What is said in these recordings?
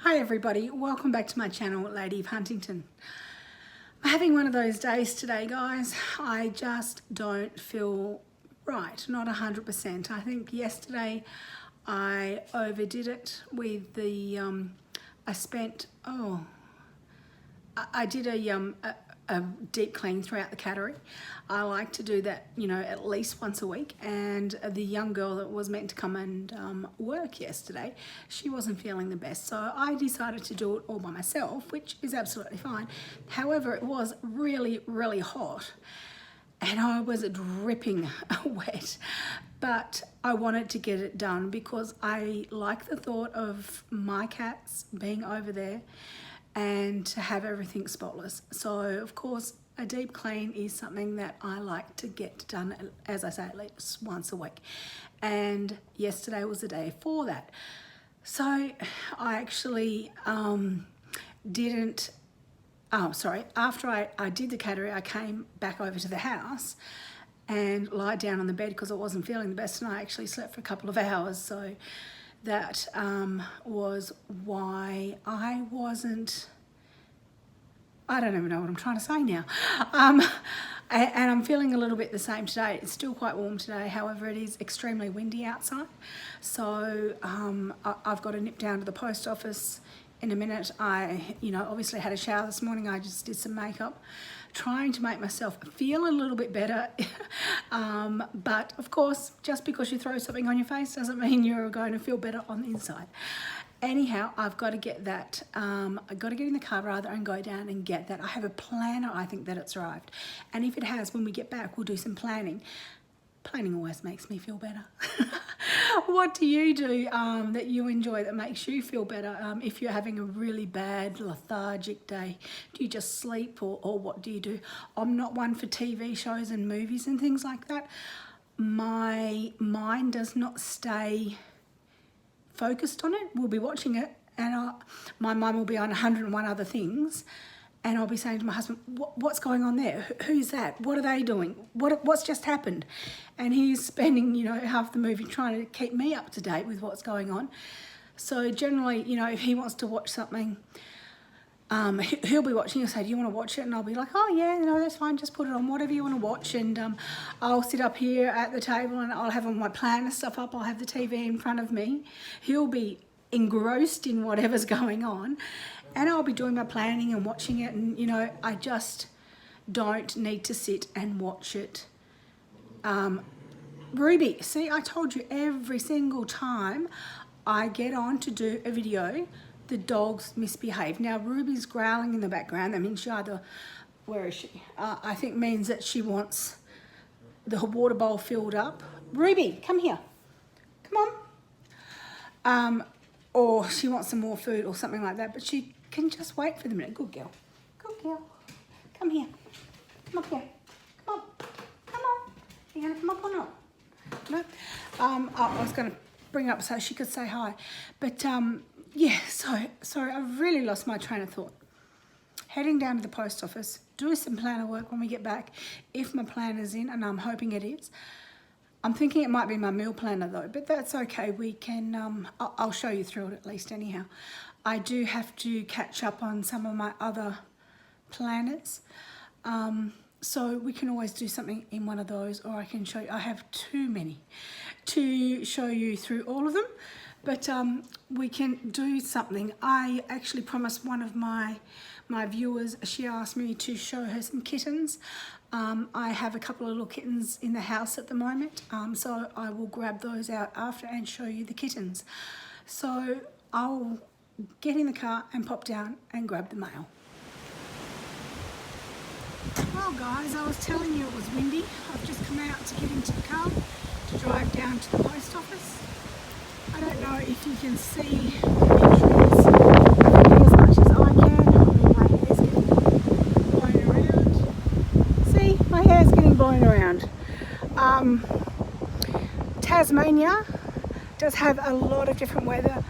Hi everybody, welcome back to my channel, Lady of Huntingdon. I'm having one of those days today, guys. I just don't feel right, not 100%. I think yesterday I overdid it with the, I did a deep clean throughout the cattery. I like to do that, at least once a week. And the young girl that was meant to come and work yesterday, she wasn't feeling the best. So I decided to do it all by myself, which is absolutely fine. However, it was really, really hot and I was dripping wet. But I wanted to get it done because I like the thought of my cats being over there and to have everything spotless. So of course a deep clean is something that I like to get done, as I say, at least once a week. And yesterday was the day for that. So I actually after I did the cattery, I came back over to the house and lied down on the bed because I wasn't feeling the best, and I actually slept for a couple of hours. So that was why I don't even know what I'm trying to say now. And I'm feeling a little bit the same today. It's still quite warm today, however it is extremely windy outside. So I've got to nip down to the post office in a minute. I obviously had a shower this morning. I just did some makeup, trying to make myself feel a little bit better. But of course, just because you throw something on your face doesn't mean you're going to feel better on the inside. Anyhow, I've got to get that, I've got to get in the car rather and go down and get that. I have a planner, I think that it's arrived. And if it has, when we get back, we'll do some planning. Planning always makes me feel better. What do you do that you enjoy that makes you feel better? If you're having a really bad, lethargic day, do you just sleep or what do you do? I'm not one for TV shows and movies and things like that. My mind does not stay focused on it. We'll be watching it and my mind will be on 101 other things, and I'll be saying to my husband, what's going on there? Who's that? What are they doing? What's just happened? And he's spending, half the movie trying to keep me up to date with what's going on. So generally, if he wants to watch something, he'll be watching. He'll say, do you want to watch it? And I'll be like, oh yeah, no, that's fine, just put it on, whatever you want to watch. And I'll sit up here at the table and I'll have all my planner stuff up. I'll have the TV in front of me. He'll be engrossed in whatever's going on and I'll be doing my planning and watching it. And I just don't need to sit and watch it. Ruby, see, I told you, every single time I get on to do a video, the dogs misbehave. Now Ruby's growling in the background. That means she either, where is she? I think means that she wants the water bowl filled up. Ruby, come here. Come on. Or she wants some more food or something like that, but she can just wait for the minute. Good girl. Good girl. Come here. Come up here. Come on. Come on. Are you gonna come up or not? No? I was gonna bring up so she could say hi. But yeah, so sorry, I've really lost my train of thought. Heading down to the post office, do some planner work when we get back, if my planner's in, and I'm hoping it is. I'm thinking it might be my meal planner though, but that's okay. We can, I'll show you through it at least anyhow. I do have to catch up on some of my other planners. So we can always do something in one of those, or I can show you. I have too many to show you through all of them. But we can do something. I actually promised one of my viewers, she asked me to show her some kittens. I have a couple of little kittens in the house at the moment, so I will grab those out after and show you the kittens. So I'll get in the car and pop down and grab the mail. Well guys, I was telling you it was windy. I've just come out to get into the car to drive down to the post office. I don't know if you can see pictures as much as I can. My hair's getting blown around. See, my hair's getting blown around. Tasmania does have a lot of different weather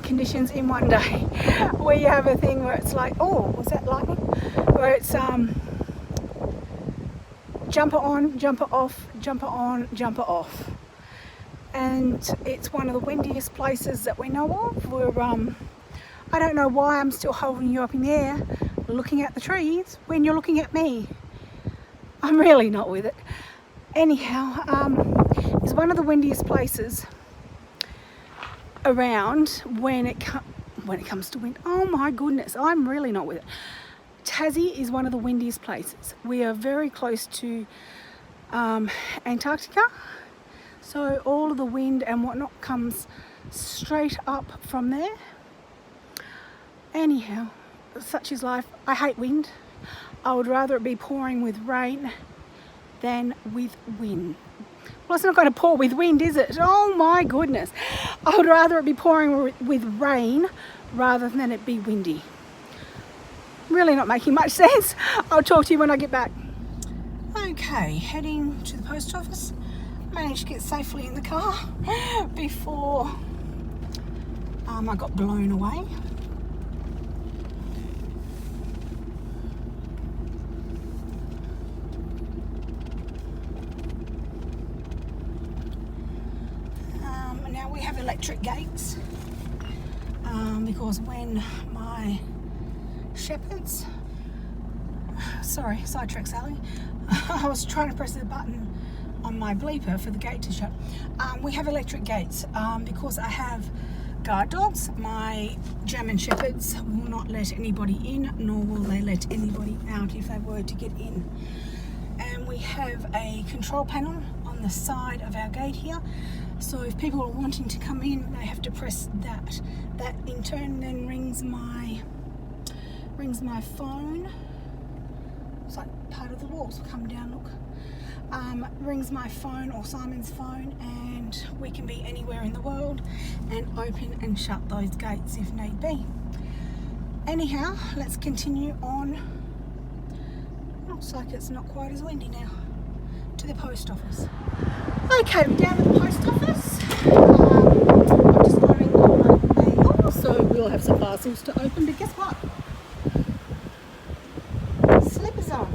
conditions in one day. We have a thing where it's like, oh, was that lightning? Where it's jumper on, jumper off, jumper on, jumper off. And it's one of the windiest places that we know of. I don't know why I'm still holding you up in the air, looking at the trees when you're looking at me. I'm really not with it. Anyhow, it's one of the windiest places around when it comes to wind. Oh my goodness, I'm really not with it. Tassie is one of the windiest places. We are very close to Antarctica, so all of the wind and whatnot comes straight up from there. Anyhow, such is life. I hate wind. I would rather it be pouring with rain than with wind. Well, it's not going to pour with wind, is it? Oh my goodness. I would rather it be pouring with rain rather than it be windy. Really not making much sense. I'll talk to you when I get back. Okay, heading to the post office. Managed to get safely in the car before I got blown away. Now we have electric gates because when my shepherds, sorry, sidetrack Sally, I was trying to press the button on my bleeper for the gate to shut. We have electric gates because I have guard dogs. My German shepherds will not let anybody in, nor will they let anybody out if they were to get in. And we have a control panel on the side of our gate here, so if people are wanting to come in, they have to press that. That in turn then rings my phone. It's like part of the walls. Come down, look. Rings my phone or Simon's phone, and we can be anywhere in the world and open and shut those gates if need be. Anyhow, let's continue on. Looks like it's not quite as windy now. To the post office. Okay, we're down at the post office. I'm just going on my mail, so we'll have some parcels to open, but guess what? Slippers on.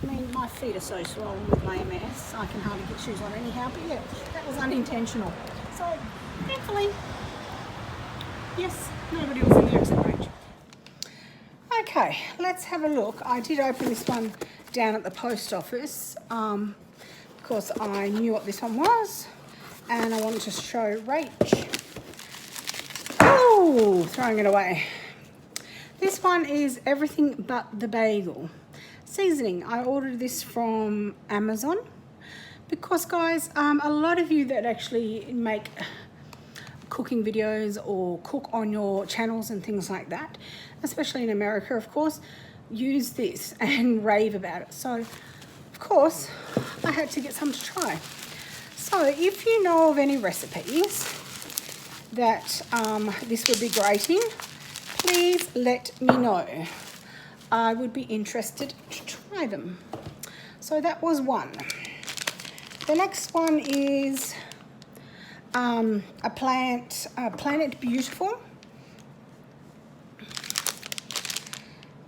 I mean, my feet are so swollen with my MS, I can hardly get shoes on anyhow, but yeah, that was unintentional. So, thankfully, yes, nobody was in there except Rach. Okay, let's have a look. I did open this one down at the post office because I knew what this one was and I wanted to show Rach. Oh, throwing it away. This one is everything but the bagel. Seasoning. I ordered this from Amazon because, guys, a lot of you that actually make cooking videos or cook on your channels and things like that, especially in America, of course, use this and rave about it. So, of course, I had to get some to try. So, if you know of any recipes that this would be great in, please let me know. I would be interested to try them. So that was one. The next one is a Planet Beautiful.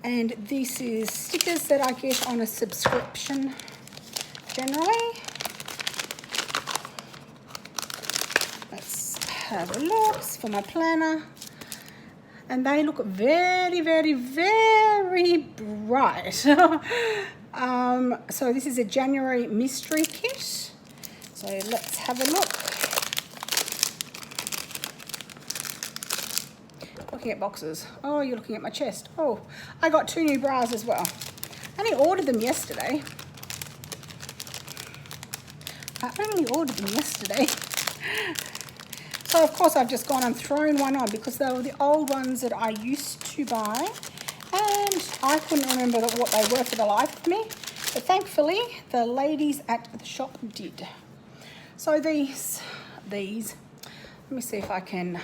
And this is stickers that I get on a subscription generally. Let's have a look. It's for my planner. And they look very, very, very bright. So this is a January mystery kit. So let's have a look. Looking at boxes. Oh, you're looking at my chest. Oh, I got 2 new bras as well. I only ordered them yesterday. So of course I've just gone and thrown one on because they were the old ones that I used to buy and I couldn't remember what they were for the life of me. But thankfully the ladies at the shop did. So these, let me see if I can,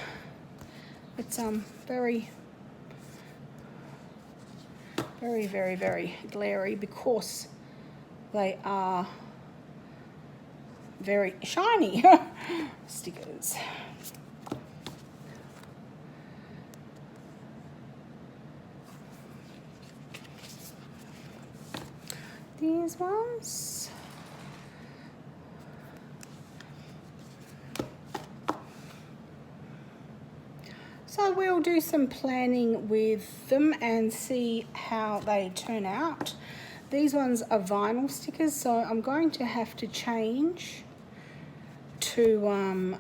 it's very, very, very, very glary because they are very shiny stickers. These ones. So we'll do some planning with them and see how they turn out. These ones are vinyl stickers, so I'm going to have to change to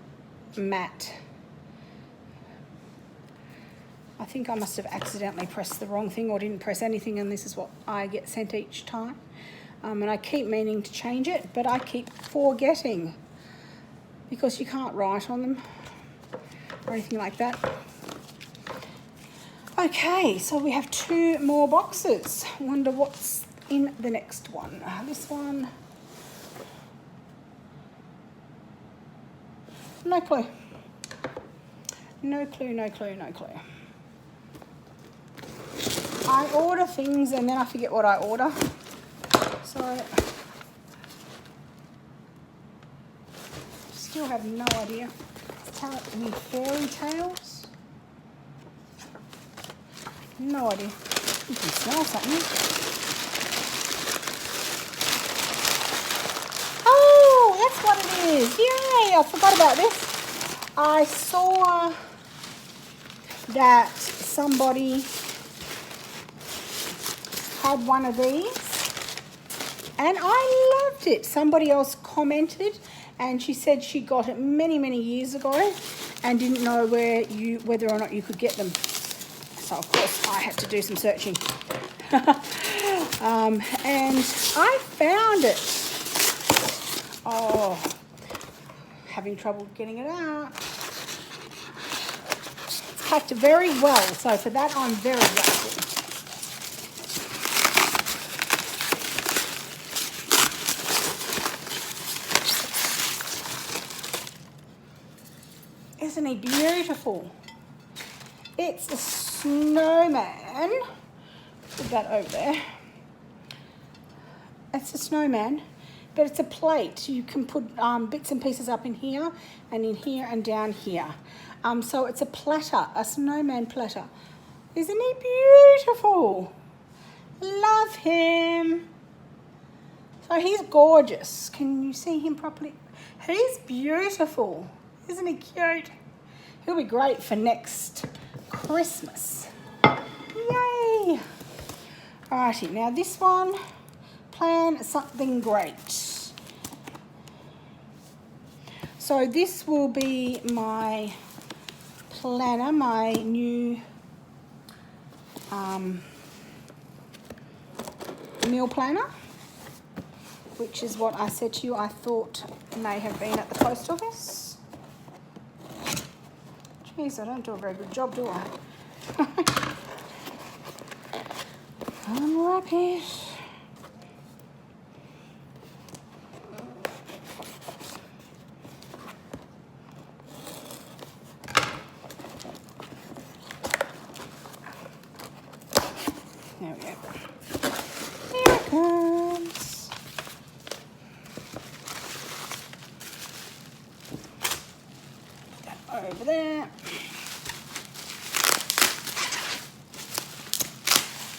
matte. I think I must have accidentally pressed the wrong thing or didn't press anything, and this is what I get sent each time. And I keep meaning to change it, but I keep forgetting because you can't write on them or anything like that. Okay, so we have 2 more boxes. Wonder what's in the next one. This one, no clue. No clue, no clue, no clue. I order things and then I forget what I order. So, still have no idea. It's telling me fairy tales. No idea. You can smell something. Oh, that's what it is. Yay, I forgot about this. I saw that somebody had one of these and I loved it. Somebody else commented and she said she got it many, many years ago and didn't know whether or not you could get them. So of course I had to do some searching. And I found it. Oh, having trouble getting it out. It's packed very well, so for that I'm very grateful. Isn't he beautiful? It's a snowman. Put that over there. It's a snowman, but it's a plate. You can put bits and pieces up in here and down here. So it's a platter, a snowman platter. Isn't he beautiful? Love him. So he's gorgeous. Can you see him properly? He's beautiful. Isn't he cute? He'll be great for next Christmas. Yay! Alrighty, now this one, plan something great. So this will be my planner, my new meal planner, which is what I said to you I thought may have been at the post office. Jeez, I don't do a very good job, do I? Unwrap it. There we go. Here it comes. Put that over there.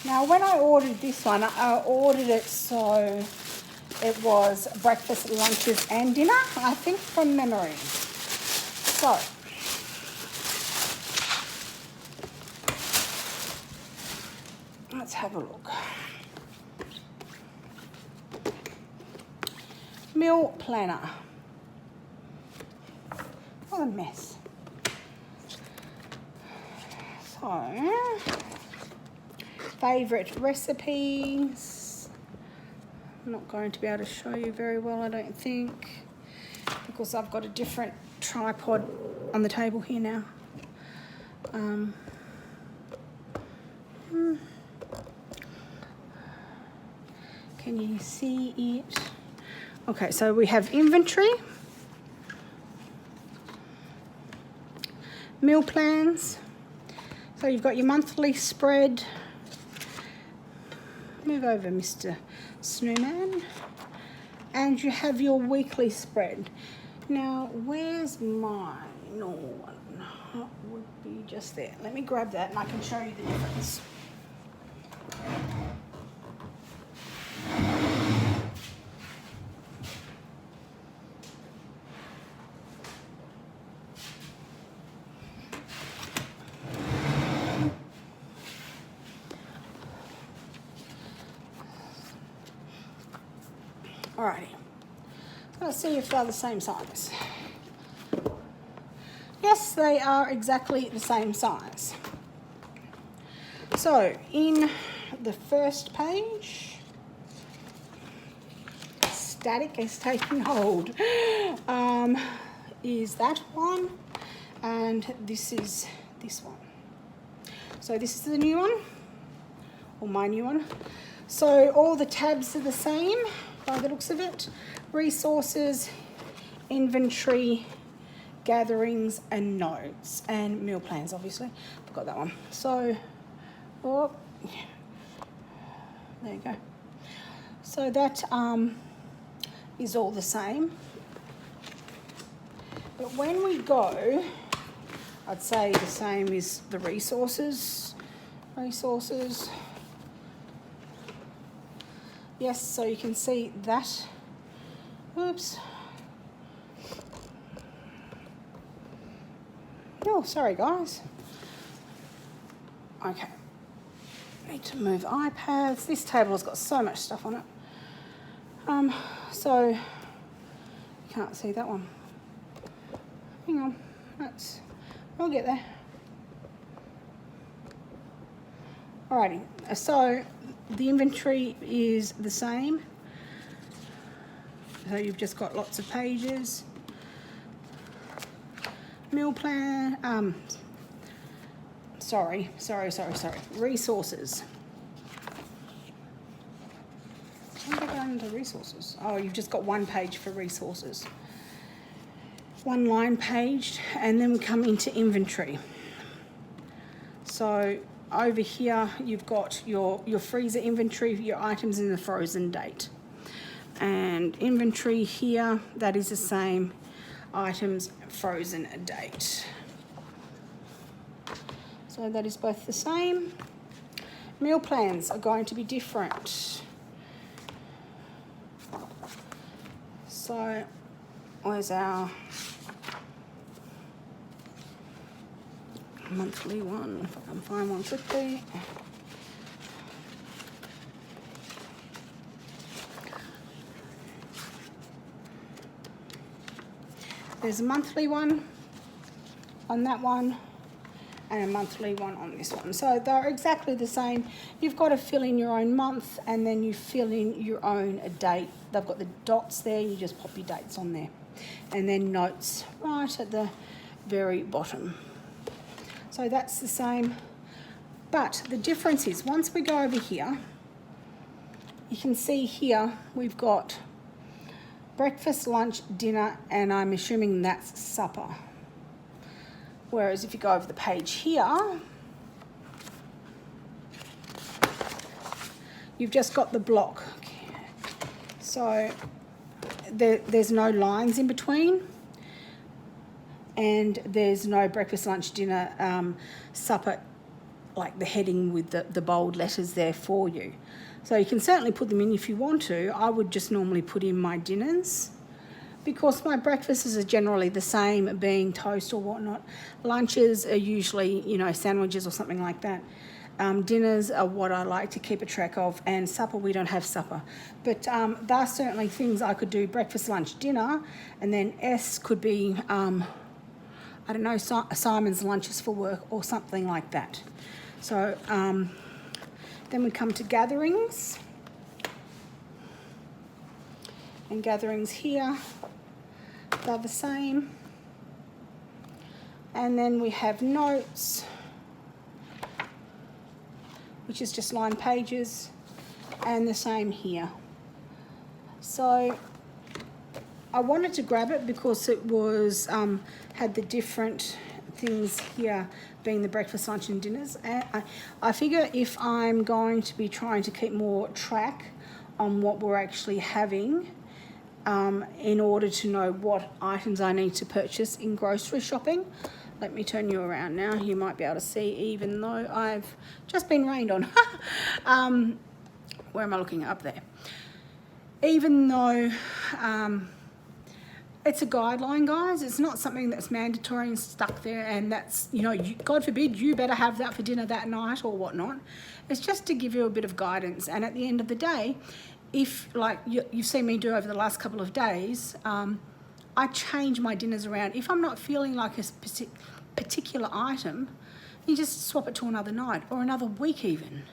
Now, when I ordered this one, I ordered it so it was breakfast, lunches and dinner, I think, from memory. So, let's have a look. Meal planner. What a mess. So, favourite recipes. I'm not going to be able to show you very well, I don't think, because I've got a different tripod on the table here now. Can you see it? Okay, so we have inventory, meal plans. So you've got your monthly spread. Move over, Mr. Snowman. And you have your weekly spread. Now, where's mine? No one. That would be just there. Let me grab that and I can show you the difference. Alrighty. Let's see if they're the same size. Yes, they are exactly the same size. So in the first page, static is taking hold, is that one, and this is this one. So this is the new one, or my new one. So all the tabs are the same by the looks of it. Resources, inventory, gatherings, and notes, and meal plans, obviously. Forgot that one. So, oh, there you go. So that is all the same. But when we go, I'd say the same is the resources. Resources. Yes, so you can see that. Oops. Oh, sorry guys. Okay. Need to move iPads. This table has got so much stuff on it. So you can't see that one. Hang on. We'll get there. Alrighty. So the inventory is the same. So you've just got lots of pages. Meal plan, sorry. Resources. How do I go into resources? Oh, you've just got one page for resources. One line page, and then we come into inventory. So over here, you've got your freezer inventory, your items in the frozen date. And inventory here, that is the same, items frozen date. So that is both the same. Meal plans are going to be different. So where's our monthly one? If I can find one quickly. There's a monthly one on that one and a monthly one on this one. So they're exactly the same. You've got to fill in your own month and then you fill in your own date. They've got the dots there, you just pop your dates on there. And then notes right at the very bottom. So that's the same. But the difference is once we go over here, you can see here we've got breakfast, lunch, dinner, and I'm assuming that's supper. Whereas if you go over the page here, you've just got the block. So there's no lines in between, and there's no breakfast, lunch, dinner, supper, like the heading with the bold letters there for you. So you can certainly put them in if you want to. I would just normally put in my dinners because my breakfasts are generally the same, being toast or whatnot. Lunches are usually, you know, sandwiches or something like that. Dinners are what I like to keep a track of, and supper, we don't have supper. But there are certainly things I could do: breakfast, lunch, dinner, and then S could be, I don't know, Simon's lunches for work or something like that. So then we come to gatherings. And gatherings here, they're the same. And then we have notes, which is just line pages, and the same here. So I wanted to grab it because it was had the different things here being the breakfast, lunch and dinners. And I figure if I'm going to be trying to keep more track on what we're actually having, in order to know what items I need to purchase in grocery shopping. Let me turn you around now. You might be able to see, even though I've just been rained on. Where am I looking? Up there. Even though it's a guideline, guys, it's not something that's mandatory and stuck there, and that's, you know, God forbid you better have that for dinner that night or whatnot. It's just to give you a bit of guidance, and at the end of the day, if, like you've seen me do over the last couple of days, I change my dinners around. If I'm not feeling like a particular item, you just swap it to another night or another week even.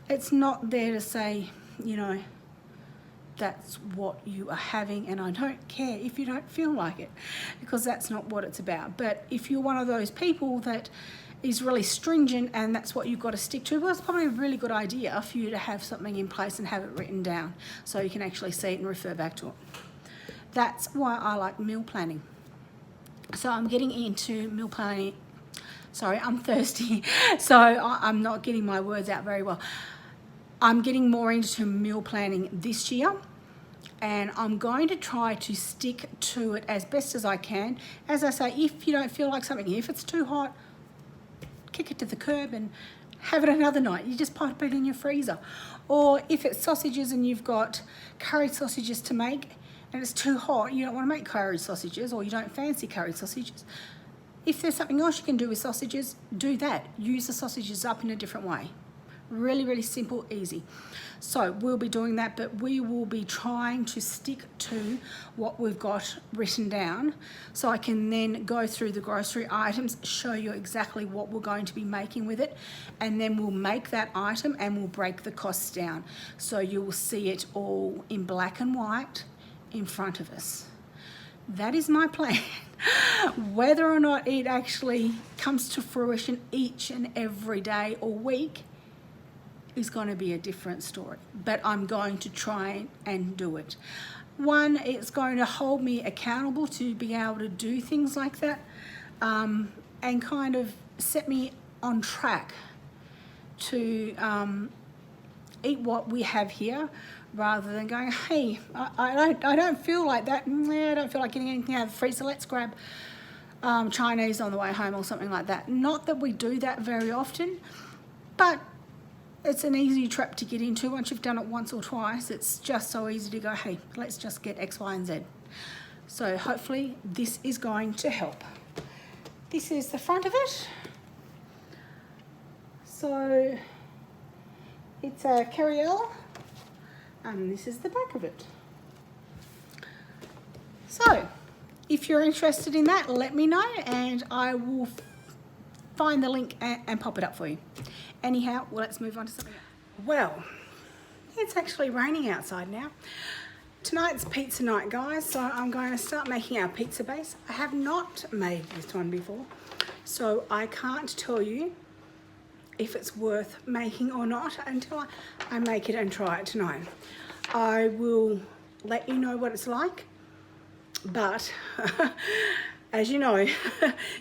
It's not there to say, you know, that's what you are having, and I don't care if you don't feel like it, because that's not what it's about. But if you're one of those people that is really stringent and that's what you've got to stick to, well, it's probably a really good idea for you to have something in place and have it written down so you can actually see it and refer back to it. That's why I like meal planning. So I'm getting into meal planning. Sorry, I'm thirsty, so I'm not getting my words out very well. I'm getting more into meal planning this year, and I'm going to try to stick to it as best as I can. As I say, if you don't feel like something, if it's too hot, kick it to the curb and have it another night. You just pop it in your freezer. Or if it's sausages and you've got curry sausages to make and it's too hot, you don't want to make curry sausages, or you don't fancy curry sausages, if there's something else you can do with sausages, do that. Use the sausages up in a different way. Really, really simple, easy. So we'll be doing that, but we will be trying to stick to what we've got written down, so I can then go through the grocery items, show you exactly what we're going to be making with it, and then we'll make that item and we'll break the costs down. So you will see it all in black and white in front of us. That is my plan. Whether or not it actually comes to fruition each and every day or week is going to be a different story, but I'm going to try and do it. One, it's going to hold me accountable to be able to do things like that, and kind of set me on track to eat what we have here, rather than going, hey, I don't feel like that. I don't feel like getting anything out of the freezer. Let's grab Chinese on the way home or something like that. Not that we do that very often, but it's an easy trap to get into. Once you've done it once or twice, it's just so easy to go, hey, let's just get X, Y, and Z. So hopefully this is going to help. This is the front of it. So it's a carriole, and this is the back of it. So if you're interested in that, let me know and I will find the link and pop it up for you. Anyhow, well, let's move on to something else. Well, it's actually raining outside now. Tonight's pizza night, guys, so I'm going to start making our pizza base. I have not made this one before, so I can't tell you if it's worth making or not until I make it and try it tonight. I will let you know what it's like, but as you know,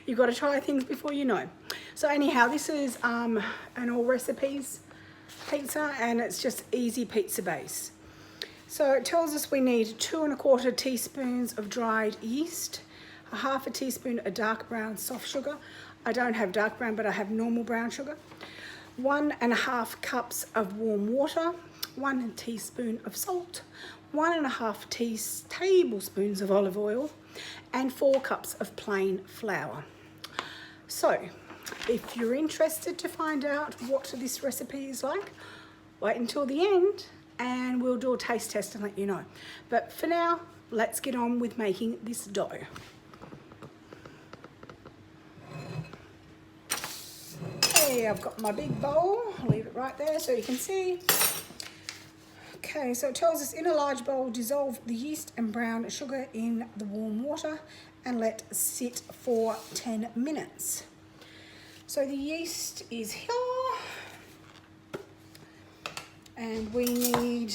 you've got to try things before you know. So anyhow, this is an all recipes pizza, and it's just easy pizza base. So it tells us we need 2 1/4 teaspoons of dried yeast, a 1/2 teaspoon of dark brown soft sugar. I don't have dark brown, but I have normal brown sugar. 1 1/2 cups of warm water, 1 teaspoon of salt, 1 1/2 tablespoons of olive oil, and 4 cups of plain flour. So if you're interested to find out what this recipe is like, wait until the end and we'll do a taste test and let you know. But for now, let's get on with making this dough. Okay, I've got my big bowl. I'll leave it right there so you can see. Okay, so it tells us in a large bowl, dissolve the yeast and brown sugar in the warm water and let sit for 10 minutes. So the yeast is here, and we need,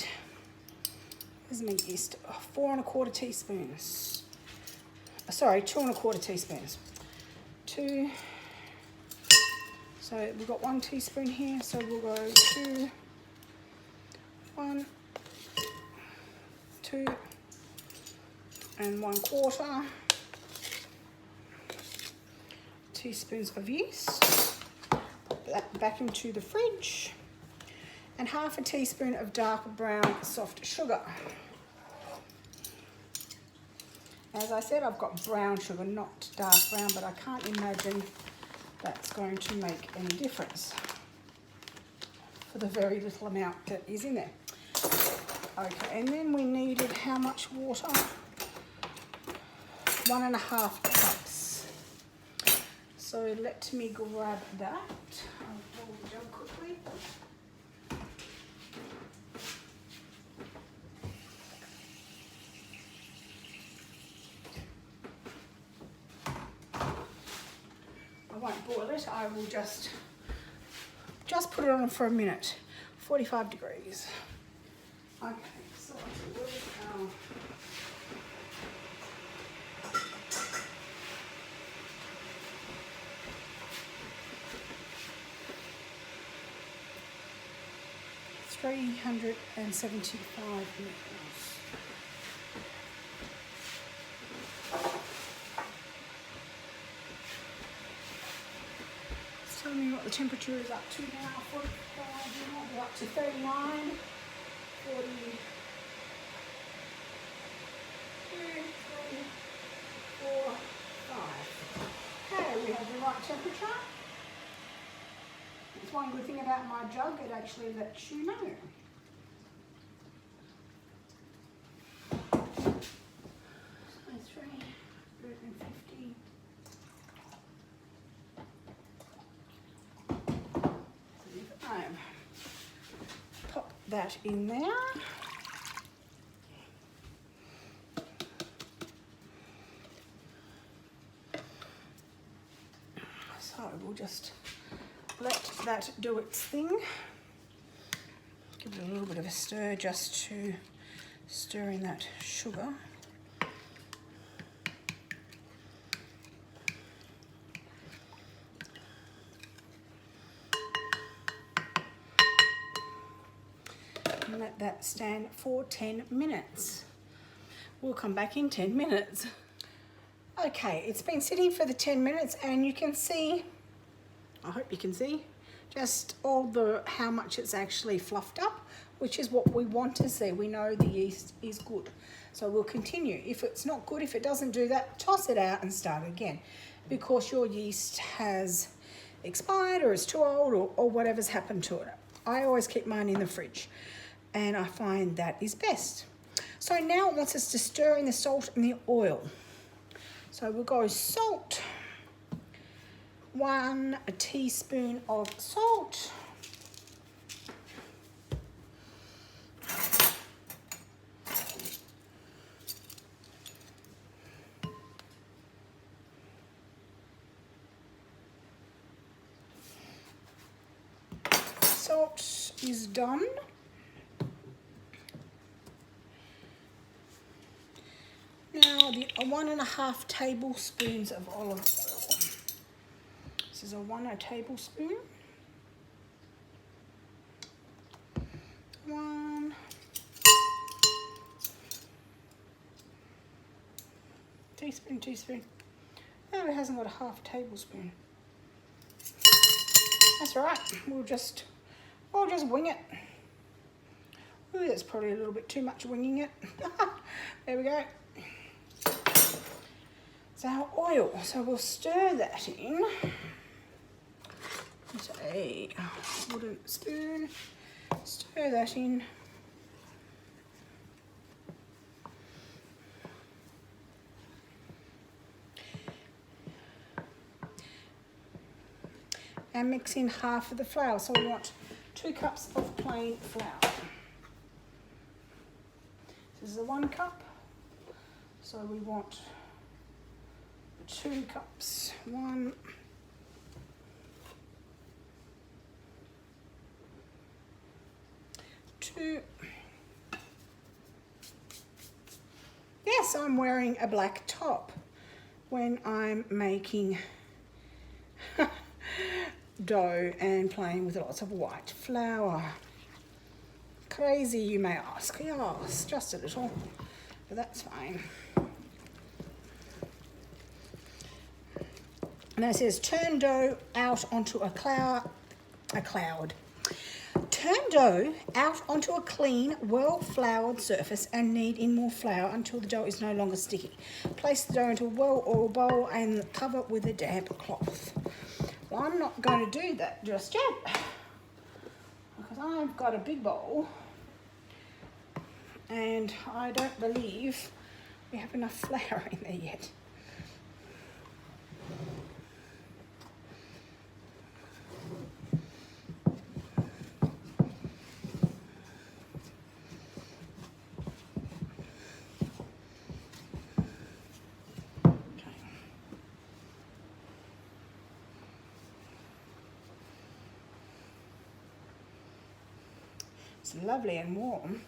where's my yeast? 4 1/4 teaspoons. Sorry, 2 1/4 teaspoons. 2. So we've got 1 teaspoon here, so we'll go 2, 1, 2, and 1/4 teaspoons of yeast. Put that back into the fridge, and 1/2 teaspoon of dark brown soft sugar. As I said, I've got brown sugar, not dark brown, but I can't imagine that's going to make any difference for the very little amount that is in there. Okay, and then we needed how much water? 1.5 cups. So let me grab that. I'll pull the jug quickly. I won't boil it, I will just put it on for a minute. 45 degrees. Okay, so where's our... $375 mils. It's telling me what the temperature is up to now. 45, we might be up to 39, 40, 2, 3, 4, 5. Okay, we have the right temperature. It's one good thing about my jug, it actually lets you know. So 350. Pop that in there. So we'll just let that do its thing. Give it a little bit of a stir just to stir in that sugar. And let that stand for 10 minutes. We'll come back in 10 minutes. Okay, it's been sitting for the 10 minutes and you can see, I hope you can see, just how much it's actually fluffed up, which is what we want to see. We know the yeast is good. So we'll continue. If it's not good, if it doesn't do that, toss it out and start again, because your yeast has expired or is too old or whatever's happened to it. I always keep mine in the fridge and I find that is best. So now it wants us to stir in the salt and the oil. So we'll go salt, 1 teaspoon of salt, salt is done. Now the 1.5 tablespoons of olive oil. This is a 1 tablespoon. 1 teaspoon. Oh, it hasn't got a 1/2 tablespoon. That's all right. We'll just wing it. Ooh, that's probably a little bit too much winging it. There we go. It's our oil. So we'll stir that in. With a wooden spoon. Stir that in. And mix in half of the flour. So we want 2 cups of plain flour. This is a 1 cup. So we want 2 cups. 1, 2. Yes, I'm wearing a black top when I'm making dough and playing with lots of white flour. Crazy, you may ask. Yes, just a little, but that's fine. And it says turn dough out onto a cloud. Turn dough out onto a clean, well-floured surface and knead in more flour until the dough is no longer sticky. Place the dough into a well-oiled bowl and cover with a damp cloth. Well, I'm not going to do that just yet because I've got a big bowl And I don't believe we have enough flour in there yet. It's lovely and warm.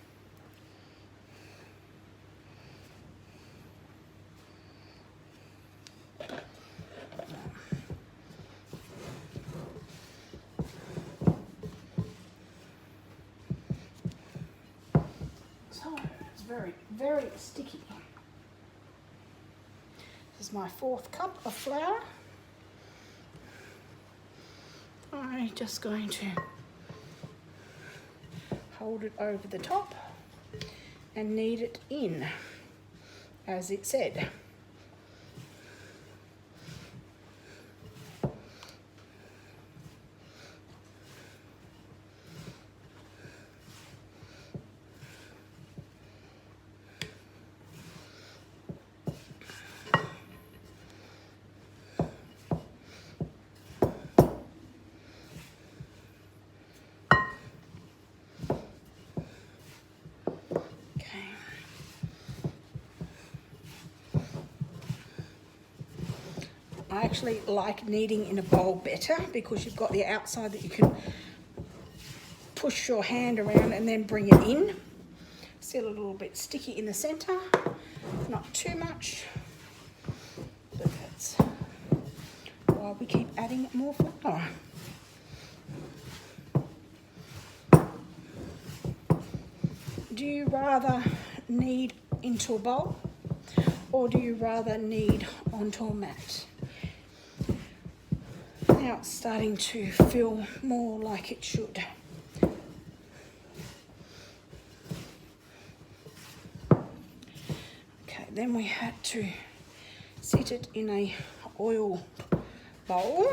So it's very, very sticky. This is my 4th cup of flour. I'm just going to hold it over the top and knead it in, as it said. I actually like kneading in a bowl better because you've got the outside that you can push your hand around and then bring it in. Still a little bit sticky in the centre, not too much, but that's why we keep adding more flour. Do you rather knead into a bowl or do you rather knead onto a mat? Now it's starting to feel more like it should. Okay, then we had to sit it in a oil bowl.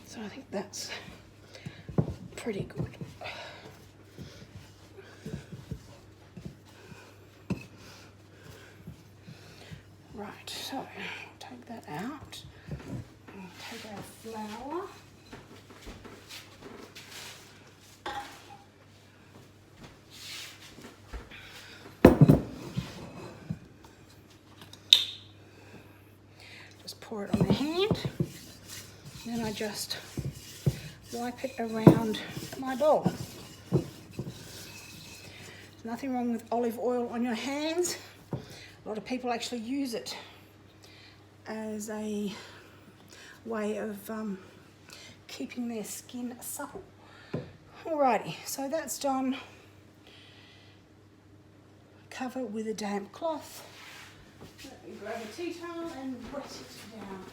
So I think that's pretty good. Right, so take that out. And take our flour. Just pour it on the hand. Then I just wipe it around my bowl. There's nothing wrong with olive oil on your hands. A lot of people actually use it as a way of keeping their skin supple. Alrighty, so that's done. Cover with a damp cloth. Let me grab a tea towel and wet it down.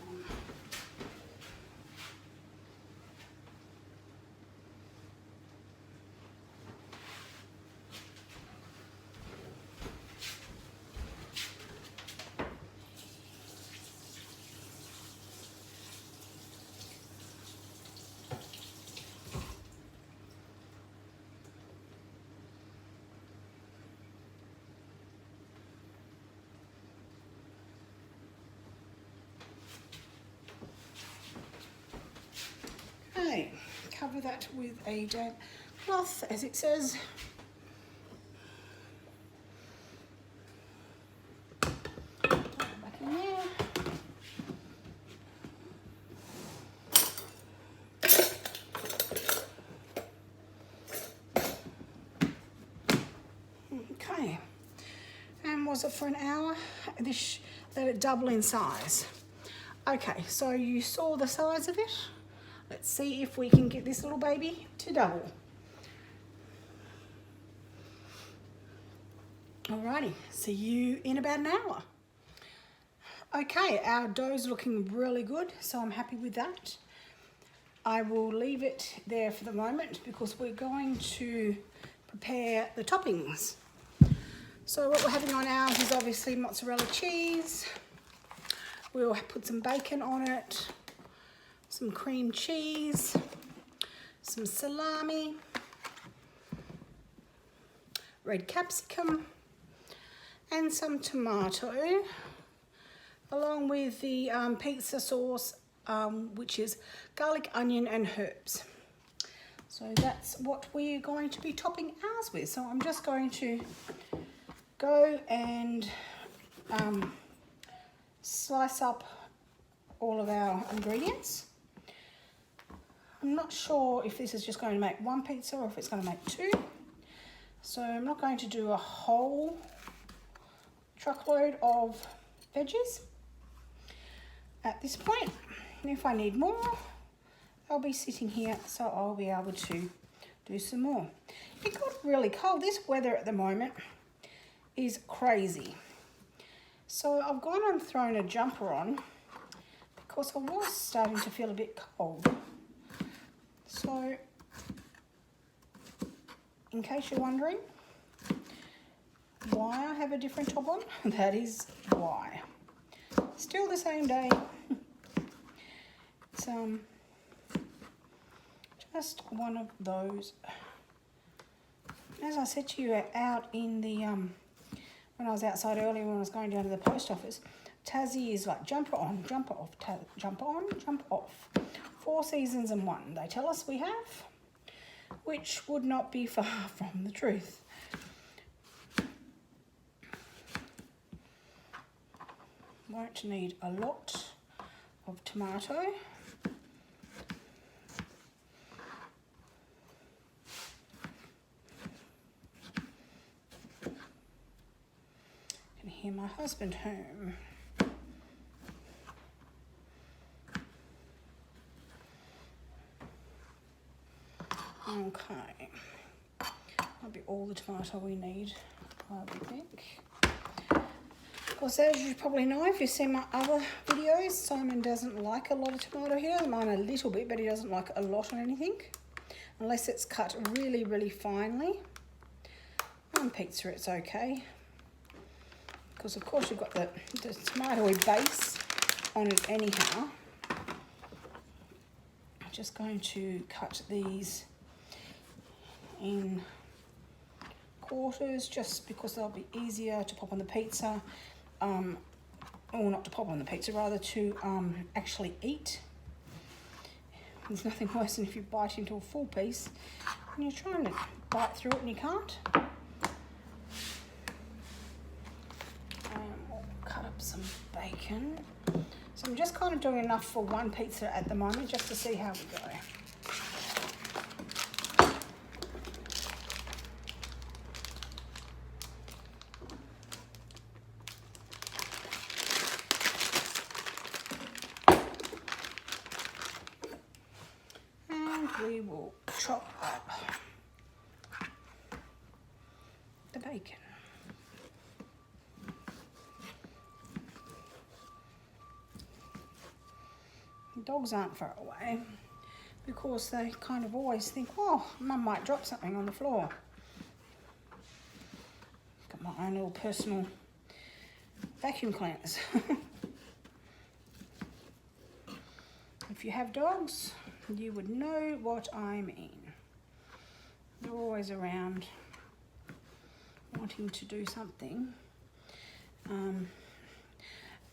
Okay, cover that with a damp cloth, as it says. Back in there. Okay, and was it for an hour? Let it double in size. Okay, so you saw the size of it. Let's see if we can get this little baby to double. Alrighty, see you in about an hour. Okay, our dough's looking really good, so I'm happy with that. I will leave it there for the moment because we're going to prepare the toppings. So what we're having on ours is obviously mozzarella cheese. We'll put some bacon on it, some cream cheese, some salami, red capsicum, and some tomato, along with the pizza sauce, which is garlic, onion, and herbs. So that's what we're going to be topping ours with. So I'm just going to go and slice up all of our ingredients. I'm not sure if this is just going to make one pizza or if it's going to make two. So I'm not going to do a whole truckload of veggies at this point. And if I need more, I'll be sitting here, so I'll be able to do some more. It got really cold. This weather at the moment is crazy. So I've gone and thrown a jumper on because I was starting to feel a bit cold. So, in case you're wondering why I have a different top on, that is why. Still the same day. It's just one of those. As I said to you out in the when I was outside earlier when I was going down to the post office, Tassie is like jumper on, jumper off, jumper on, jumper off. 4 seasons in one, they tell us we have, which would not be far from the truth. Won't need a lot of tomato. I can hear my husband home. Okay, that'll be all the tomato we need, I would think. Of course, as you probably know, if you've seen my other videos, Simon doesn't like a lot of tomato here. Mine a little bit, but he doesn't like a lot on anything, unless it's cut really, really finely. On pizza, it's okay, because of course you've got the tomatoey base on it anyhow. I'm just going to cut these in quarters just because they'll be easier to pop on the pizza, or not to pop on the pizza, rather to actually eat. There's nothing worse than if you bite into a full piece and you're trying to bite through it and you can't. We'll cut up some bacon. So I'm just kind of doing enough for one pizza at the moment just to see how we go. We will chop up the bacon. The dogs aren't far away because they kind of always think, oh, Mum might drop something on the floor. Got my own little personal vacuum cleaners. If you have dogs, you would know what I mean. They're always around wanting to do something.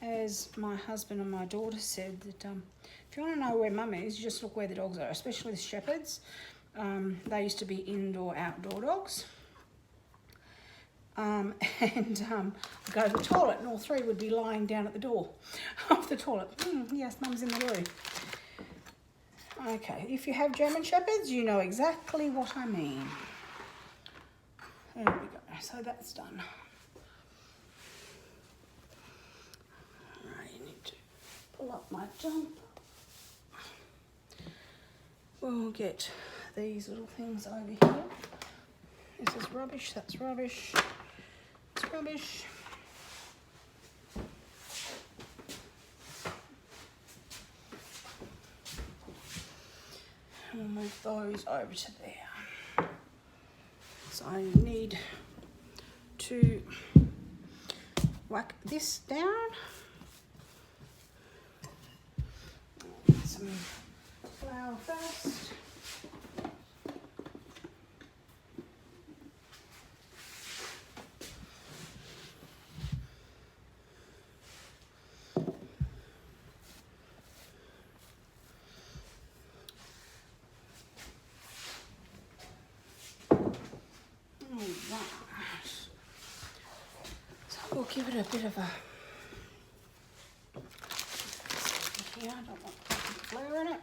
As my husband and my daughter said, that if you want to know where Mum is, you just look where the dogs are, especially the shepherds. They used to be indoor, outdoor dogs. And go to the toilet and all three would be lying down at the door of the toilet. Yes, Mum's in the loo. Okay, if you have German Shepherds, you know exactly what I mean. There we go, so that's done. I need to pull up my jump. We'll get these little things over here. This is rubbish, that's rubbish, it's rubbish. we'll move those over to there. So I need to whack this down. Some flour first. So we'll give it a bit of a here. I don't want flour in it.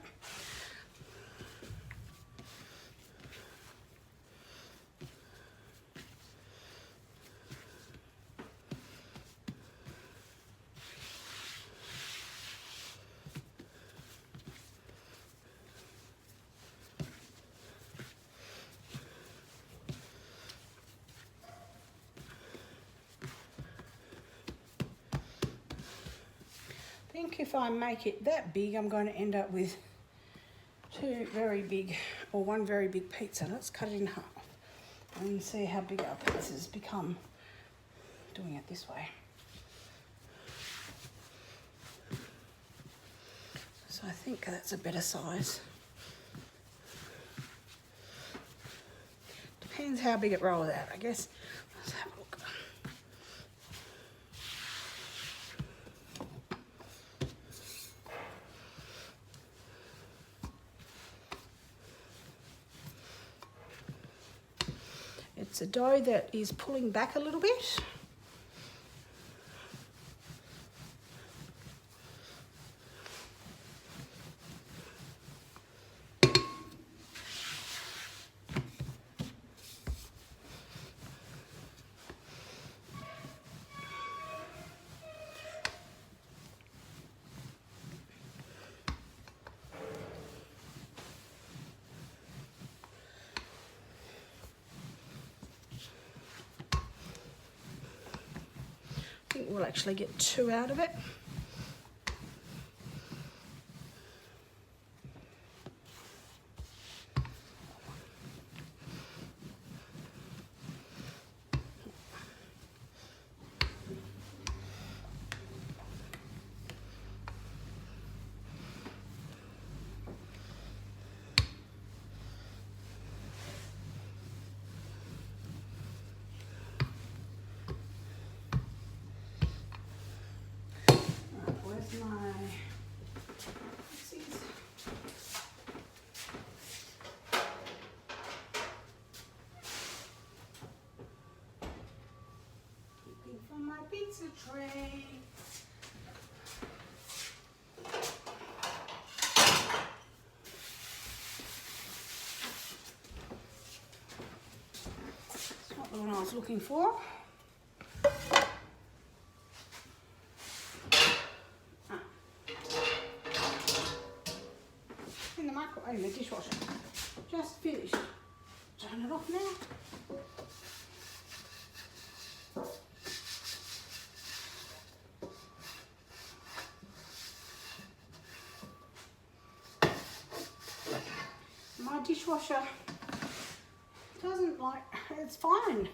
I think if I make it that big, I'm going to end up with one very big pizza. Let's cut it in half and see how big our pizzas become doing it this way. So I think that's a better size. Depends how big it rolls out, I guess. Let's have a look. It's a dough that is pulling back a little bit. I think we'll actually get 2 out of it. My looking for my pizza tray. It's not the one I was looking for. In the dishwasher. Just finished. Turn it off now. My dishwasher doesn't like, it's fine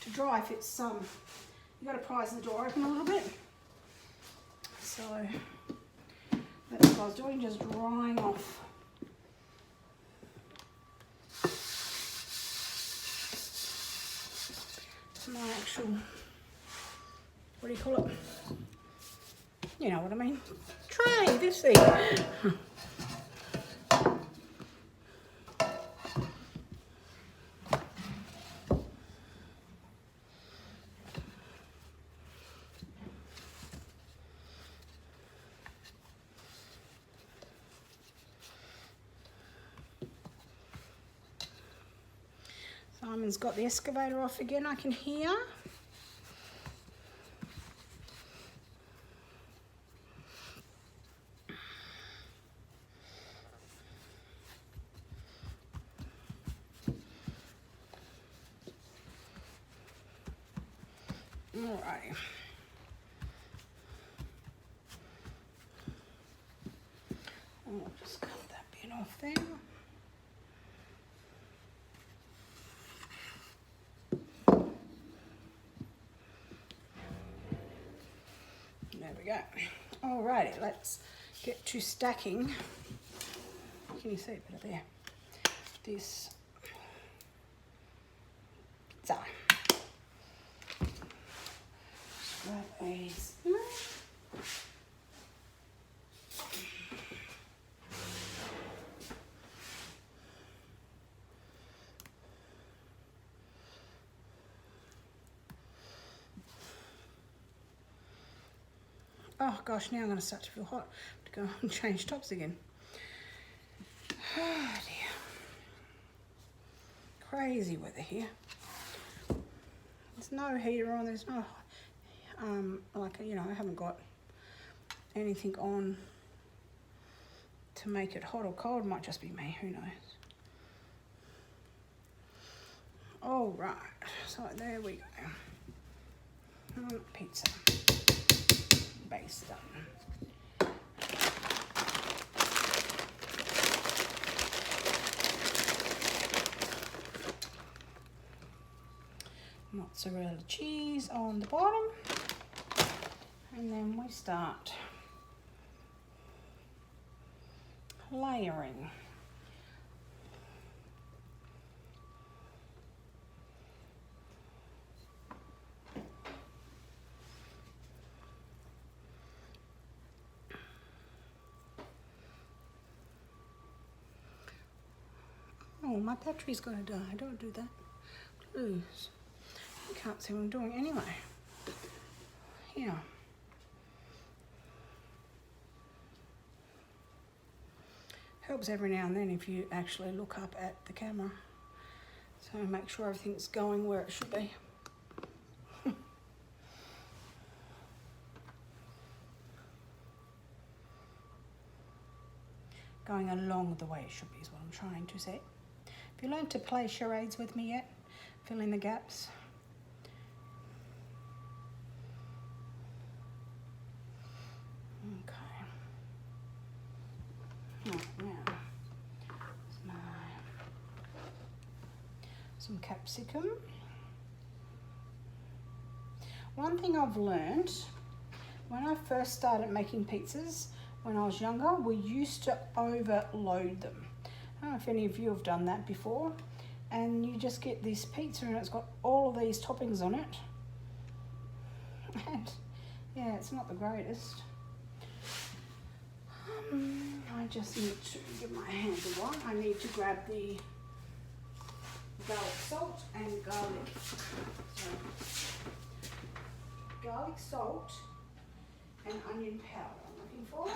to dry if it's you got to prise the door open a little bit. So that's what I was doing, just drying off. My actual, what do you call it? You know what I mean? Tray, this thing. Simon's got the excavator off again, I can hear. Alrighty. And we'll just cut that bit off there. go. Alrighty, let's get to stacking. Can you see it better there? This pizza. Grab a spoon. Oh gosh, now I'm going to start to feel hot. To go and change tops again. Oh dear. Crazy weather here. There's no heater on, there's no, like, you know, I haven't got anything on to make it hot or cold. Might just be me, who knows. All right, so there we go. Pizza. Base done. Mozzarella cheese on the bottom, and then we start layering. Oh, my battery's gonna die. Don't do that, please. You can't see what I'm doing anyway. Yeah. Helps every now and then if you actually look up at the camera. So make sure everything's going where it should be. Going along the way it should be is what I'm trying to say. Have you learned to play charades with me yet? Fill in the gaps. Okay. Right, now, some capsicum. One thing I've learned, when I first started making pizzas, when I was younger, we used to overload them. I don't know if any of you have done that before. And you just get this pizza and it's got all of these toppings on it. And yeah, it's not the greatest. I just need to give my hands a wash. I need to grab the garlic salt and garlic salt and onion powder I'm looking for.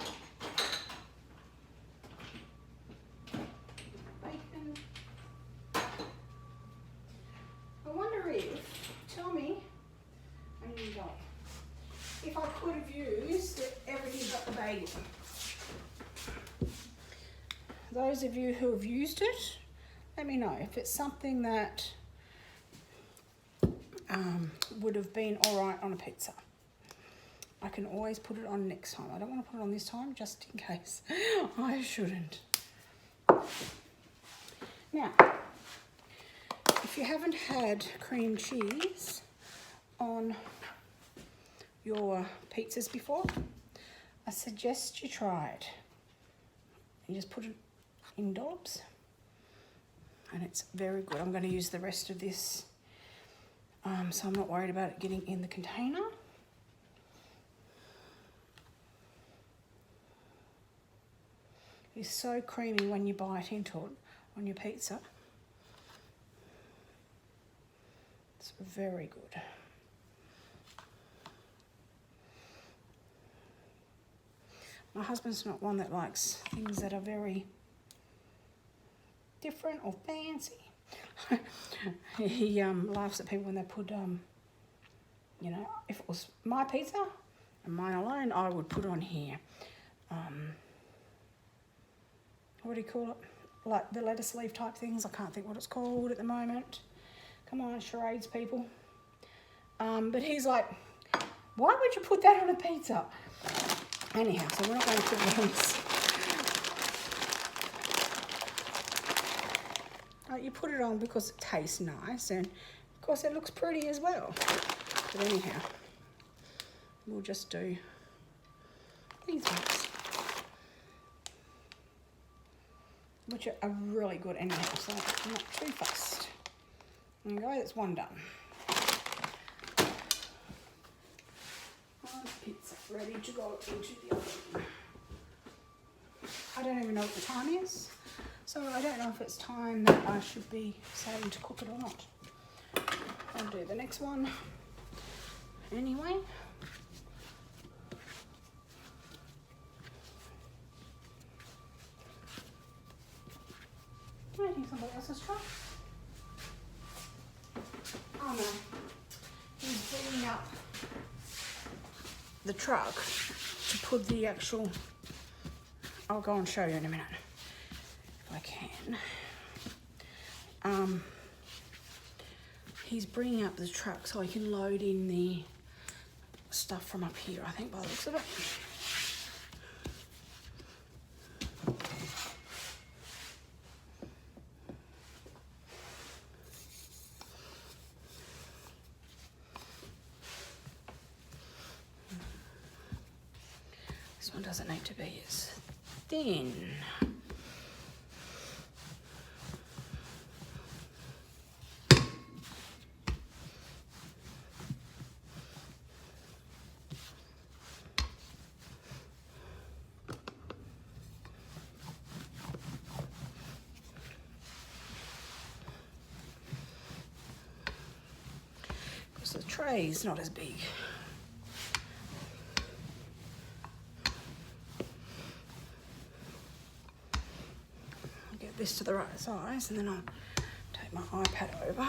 Bacon. I wonder if, tell me, onion garlic, if I could have used everything but the bagel. Those of you who have used it, let me know if it's something that would have been all right on a pizza. I can always put it on next time. I don't want to put it on this time just in case. I shouldn't. Now, if you haven't had cream cheese on your pizzas before, I suggest you try it. You just put it in dollops and it's very good. I'm going to use the rest of this, so I'm not worried about it getting in the container. It's so creamy when you bite into it on your pizza. It's very good. My husband's not one that likes things that are very different or fancy. He laughs at people when they put, you know, if it was my pizza and mine alone, I would put on here, what do you call it? Like the lettuce leaf type things. I can't think what it's called at the moment. Come on, charades people. But he's like, why would you put that on a pizza? Anyhow, so we're not going to put it on this. You put it on because it tastes nice and of course it looks pretty as well. But anyhow, we'll just do these ones, which are really good anyhow, so I'm not too fussed. There you go, that's one done. One pizza ready to go into the oven. I don't even know what the time is, so I don't know if it's time that I should be starting to cook it or not. I'll do the next one anyway. Waiting somebody else's truck. Oh no, he's bringing up the truck to put the actual, I'll go and show you in a minute if I can. He's bringing up the truck so I can load in the stuff from up here, I think, by the looks of it. This one doesn't need to be as thin. Because the tray is not as big. This to the right size, and then I'll take my iPad over,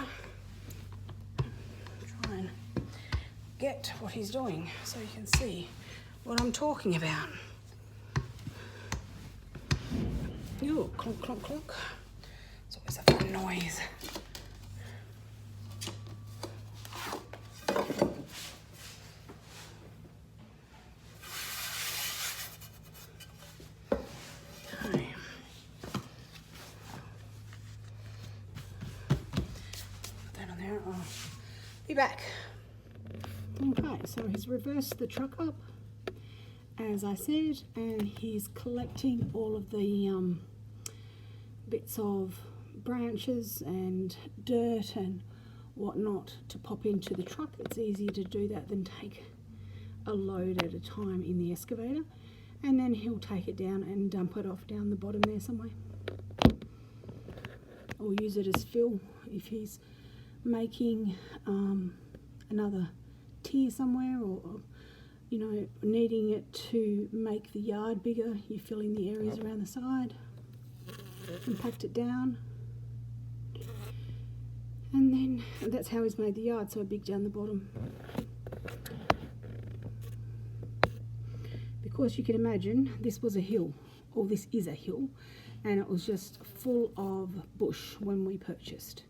try and get what he's doing so you can see what I'm talking about. Ooh, clunk, clunk, clunk. It's always a fun noise. Be back. Okay, so he's reversed the truck up, as I said, and he's collecting all of the bits of branches and dirt and whatnot to pop into the truck. It's easier to do that than take a load at a time in the excavator, and then he'll take it down and dump it off down the bottom there somewhere, or use it as fill if he's making another tier somewhere, or you know, needing it to make the yard bigger. You fill in the areas around the side, compact it down, and then that's how he's made the yard so big down the bottom. Because you can imagine this was a hill, or this is a hill, and it was just full of bush when we purchased.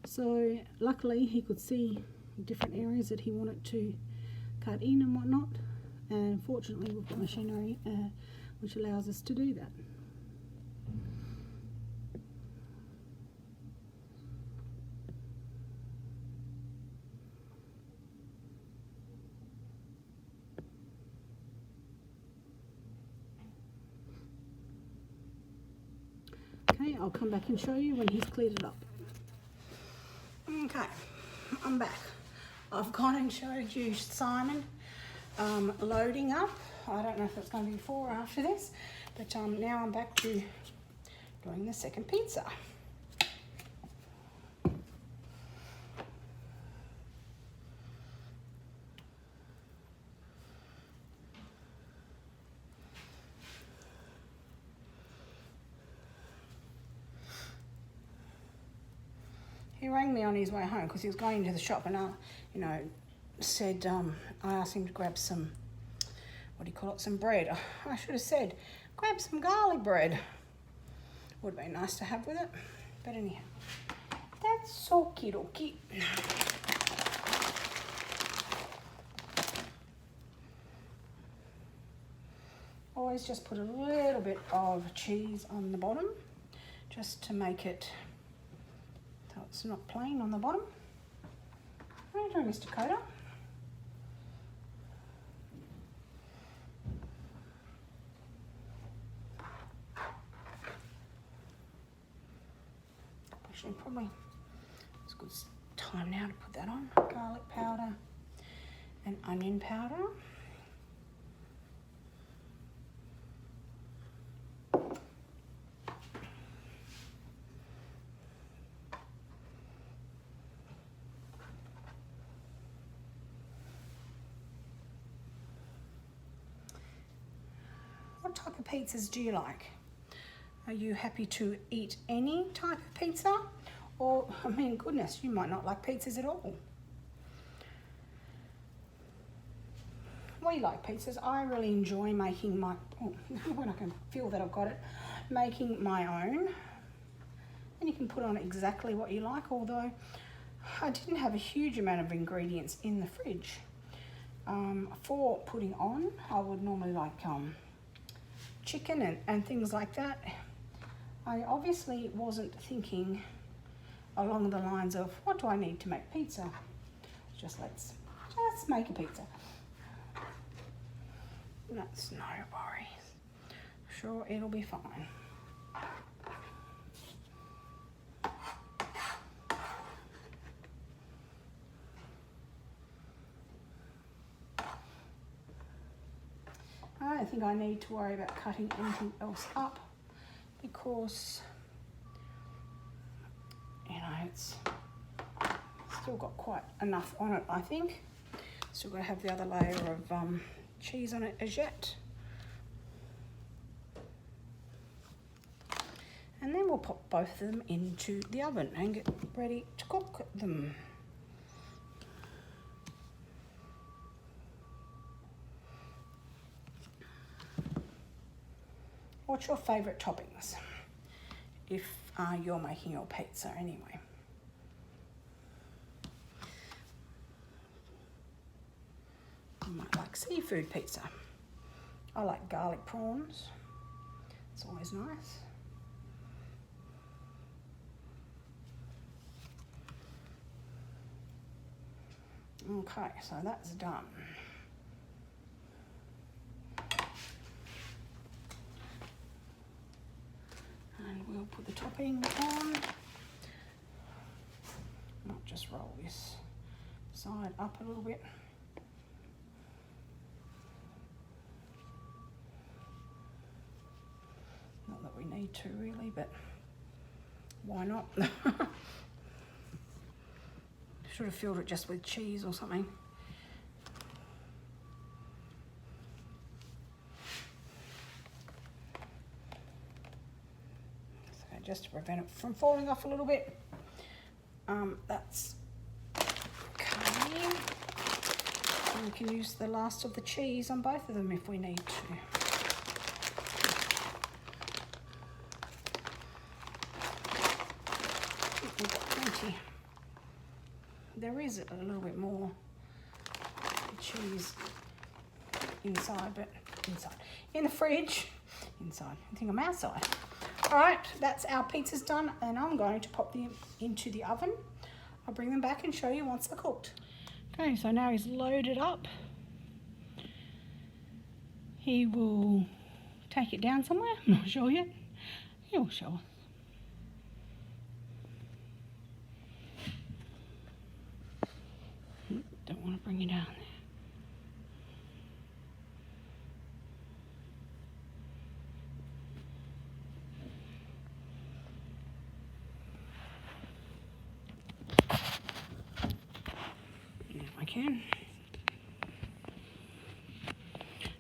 So luckily he could see different areas that he wanted to cut in and whatnot, and fortunately we've got machinery which allows us to do that. Okay, I'll come back and show you when he's cleared it up. Okay, I'm back. I've gone and showed you Simon loading up. I don't know if it's going to be before or after this, but now I'm back to doing the second pizza. He rang me on his way home because he was going to the shop, and you know, said I asked him to grab some, what do you call it, some bread. I should have said, grab some garlic bread. Would have been nice to have with it, but anyhow, that's okie dokie. Always just put a little bit of cheese on the bottom, just to make it so it's not plain on the bottom. How are you doing, Mr. Coda? actually probably it's a good time now to put that on. Garlic powder and onion powder. What type of pizzas do you like? Are you happy to eat any type of pizza? Or, I mean, goodness, you might not like pizzas at all. We like pizzas. I really enjoy making my, when I can feel that I've got it, making my own. And you can put on exactly what you like, although I didn't have a huge amount of ingredients in the fridge. For putting on, I would normally like chicken and things like that. I obviously wasn't thinking along the lines of what do I need to make pizza. Let's make a pizza. That's no worries. Sure, it'll be fine. I don't think I need to worry about cutting anything else up because, you know, it's still got quite enough on it, I think. Still got to have the other layer of cheese on it as yet. And then we'll pop both of them into the oven and get ready to cook them. What's your favourite toppings if you're making your pizza anyway? You might like seafood pizza. I like garlic prawns. It's always nice. Okay, so that's done. And we'll put the topping on. Might just roll this side up a little bit. Not that we need to really, but why not? Should have filled it just with cheese or something. So just to prevent it from falling off a little bit. That's okay. And we can use the last of the cheese on both of them if we need to. We've got plenty. There is a little bit more cheese inside, but inside. In the fridge, inside. I think I'm outside. All right, that's our pizzas done, and I'm going to pop them into the oven. I'll bring them back and show you once they're cooked. Okay, so now he's loaded up. He will take it down somewhere. I'm not sure yet. He'll show us. Don't want to bring it down there. Yeah, I can.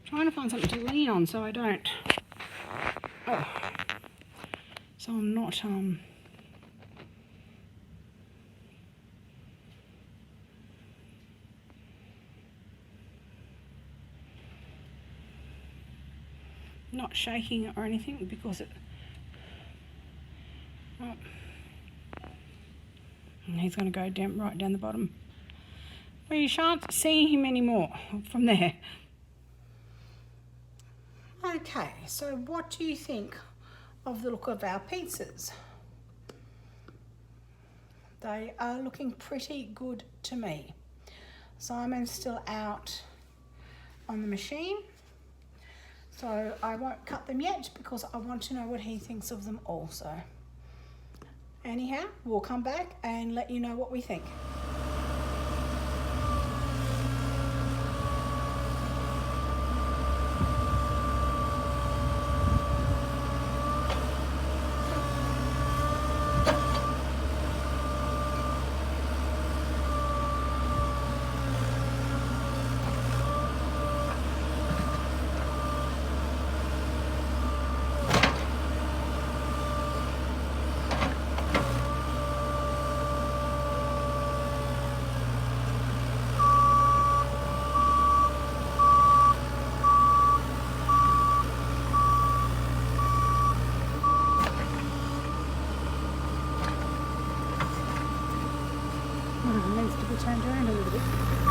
Trying to find something to lean on so I don't. Oh. So I'm not not shaking it or anything because it. Oh. And he's going to go down right down the bottom. Well, you shan't see him anymore from there. Okay, so what do you think of the look of our pizzas? They are looking pretty good to me. Simon's still out on the machine, so I won't cut them yet because I want to know what he thinks of them also. anyhow, we'll come back and let you know what we think. Needs to be turned around a little bit.